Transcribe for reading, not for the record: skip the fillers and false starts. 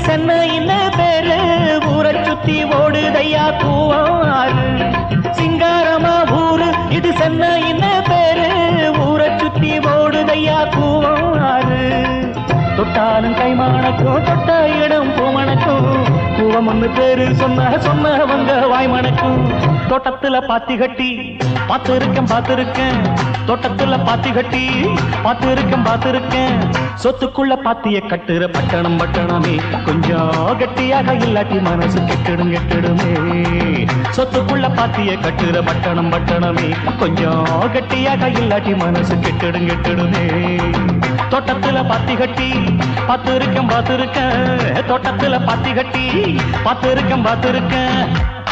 சென்னை என்ன பேரு ஊரை சுத்தி ஓடுதையா கூவாறு சிங்காரமா ஊரு இது சென்னை என்ன பேரு ஊரை சுத்தி ஓடுதையா கூவாறு தொட்டாலும் கைமானக்கும் தொட்ட இடம் பூமணக்கும் கூவம் ஒன்று பேரு சொன்னவங்க வாய்மணக்கும் தோட்டத்துல பாத்தி கட்டி பார்த்திருக்கேன் தோட்டத்துல பாத்தி கட்டி பார்த்திருக்கேன் சொத்துக்குள்ள பாத்திய கட்டுற பட்டணமே கொஞ்சம் கட்டியாக இல்லாட்டி மனசு கெட்டுடுமே சொத்துக்குள்ள பாத்திய கட்டுற பட்டணமே கொஞ்சம் கட்டியாக இல்லாட்டி மனசு கெட்டுடுமே தோட்டத்துல பாத்தி கட்டி பார்த்திருக்கேன் தோட்டத்துல பாத்தி கட்டி பார்த்திருக்கேன்